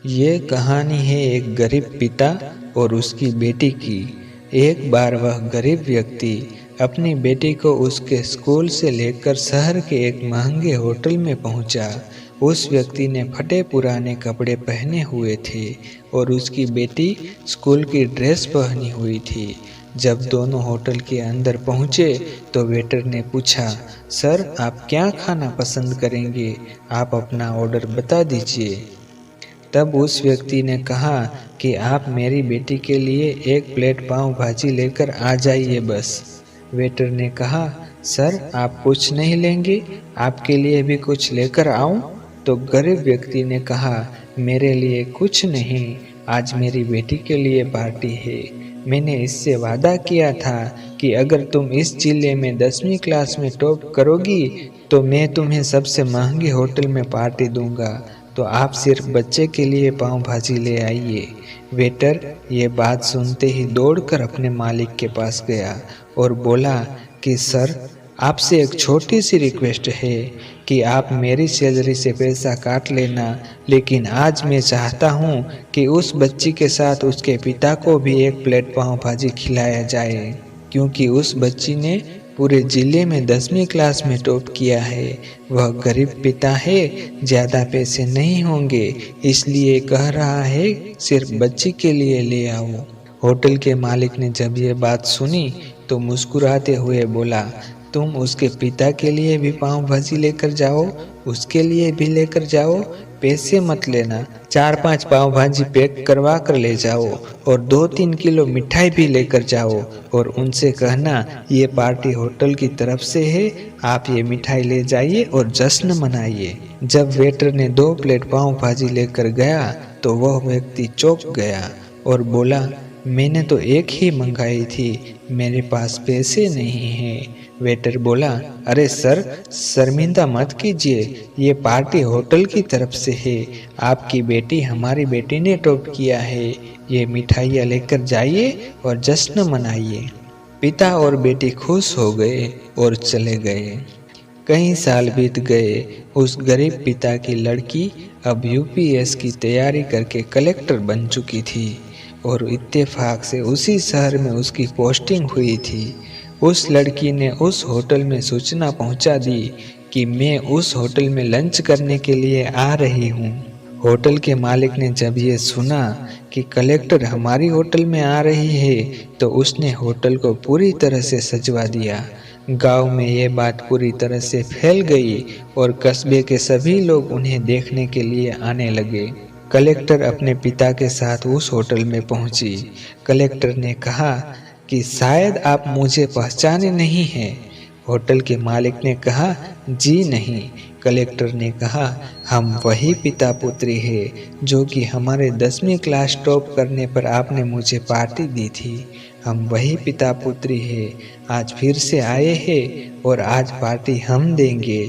ये कहानी है एक गरीब पिता और उसकी बेटी की। एक बार वह गरीब व्यक्ति अपनी बेटी को उसके स्कूल से लेकर शहर के एक महंगे होटल में पहुंचा। उस व्यक्ति ने फटे पुराने कपड़े पहने हुए थे और उसकी बेटी स्कूल की ड्रेस पहनी हुई थी। जब दोनों होटल के अंदर पहुंचे तो वेटर ने पूछा, सर आप क्या खाना पसंद करेंगे? आप अपना ऑर्डर बता दीजिए। तब उस व्यक्ति ने कहा कि आप मेरी बेटी के लिए एक प्लेट पाव भाजी लेकर आ जाइए बस। वेटर ने कहा, सर आप कुछ नहीं लेंगे? आपके लिए भी कुछ लेकर आऊं? तो गरीब व्यक्ति ने कहा, मेरे लिए कुछ नहीं, आज मेरी बेटी के लिए पार्टी है। मैंने इससे वादा किया था कि अगर तुम इस जिले में 10वीं क्लास में टॉप करोगी तो मैं तुम्हें सबसे महंगे होटल में पार्टी दूंगा। तो आप सिर्फ बच्चे के लिए पाव भाजी ले आइए। वेटर ये बात सुनते ही दौड़कर अपने मालिक के पास गया और बोला कि सर आपसे एक छोटी सी रिक्वेस्ट है कि आप मेरी सैलरी से पैसा काट लेना, लेकिन आज मैं चाहता हूँ कि उस बच्ची के साथ उसके पिता को भी एक प्लेट पाव भाजी खिलाया जाए, क्योंकि उस बच्ची ने पूरे जिले में 10वीं क्लास में टॉप किया है। वह गरीब पिता है, ज़्यादा पैसे नहीं होंगे, इसलिए कह रहा है सिर्फ बच्ची के लिए ले आओ। होटल के मालिक ने जब ये बात सुनी तो मुस्कुराते हुए बोला, तुम उसके पिता के लिए भी पाव भाजी लेकर जाओ, उसके लिए भी लेकर जाओ, पैसे मत लेना। 4-5 पाव भाजी पैक करवा कर ले जाओ और 2-3 किलो मिठाई भी लेकर जाओ और उनसे कहना ये पार्टी होटल की तरफ से है, आप ये मिठाई ले जाइए और जश्न मनाइए। जब वेटर ने 2 प्लेट पाव भाजी लेकर गया तो वह व्यक्ति चौंक गया और बोला, मैंने तो एक ही मंगाई थी, मेरे पास पैसे नहीं हैं। वेटर बोला, अरे सर शर्मिंदा मत कीजिए, ये पार्टी होटल की तरफ से है, आपकी बेटी हमारी बेटी ने टॉप किया है, ये मिठाइयाँ लेकर जाइए और जश्न मनाइए। पिता और बेटी खुश हो गए और चले गए। कई साल बीत गए। उस गरीब पिता की लड़की अब यूपीएस की तैयारी करके कलेक्टर बन चुकी थी और इत्तेफाक से उसी शहर में उसकी पोस्टिंग हुई थी। उस लड़की ने उस होटल में सूचना पहुंचा दी कि मैं उस होटल में लंच करने के लिए आ रही हूं। होटल के मालिक ने जब ये सुना कि कलेक्टर हमारी होटल में आ रही है तो उसने होटल को पूरी तरह से सजवा दिया। गांव में ये बात पूरी तरह से फैल गई और कस्बे के सभी लोग उन्हें देखने के लिए आने लगे। कलेक्टर अपने पिता के साथ उस होटल में पहुंची। कलेक्टर ने कहा कि शायद आप मुझे पहचाने नहीं हैं। होटल के मालिक ने कहा, जी नहीं। कलेक्टर ने कहा, हम वही पिता पुत्री है जो कि हमारे 10वीं क्लास टॉप करने पर आपने मुझे पार्टी दी थी। हम वही पिता पुत्री है, आज फिर से आए हैं और आज पार्टी हम देंगे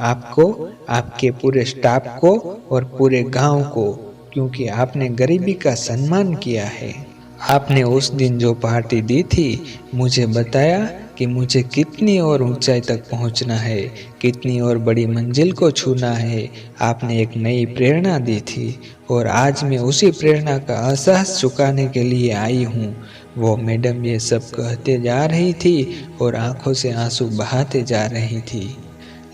आपको, आपके पूरे स्टाफ को और पूरे गांव को, क्योंकि आपने गरीबी का सम्मान किया है। आपने उस दिन जो पार्टी दी थी मुझे बताया कि मुझे कितनी और ऊंचाई तक पहुंचना है, कितनी और बड़ी मंजिल को छूना है। आपने एक नई प्रेरणा दी थी और आज मैं उसी प्रेरणा का एहसास चुकाने के लिए आई हूँ। वो मैडम ये सब कहते जा रही थी और आंखों से आंसू बहाते जा रही थी।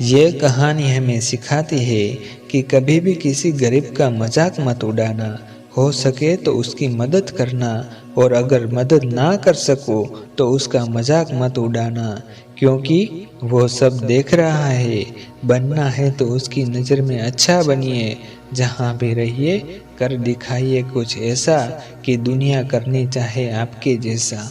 ये कहानी हमें सिखाती है कि कभी भी किसी गरीब का मजाक मत उड़ाना, हो सके तो उसकी मदद करना और अगर मदद ना कर सको तो उसका मजाक मत उड़ाना, क्योंकि वो सब देख रहा है। बनना है तो उसकी नज़र में अच्छा बनिए, जहाँ भी रहिए कर दिखाइए कुछ ऐसा कि दुनिया करनी चाहे आपके जैसा।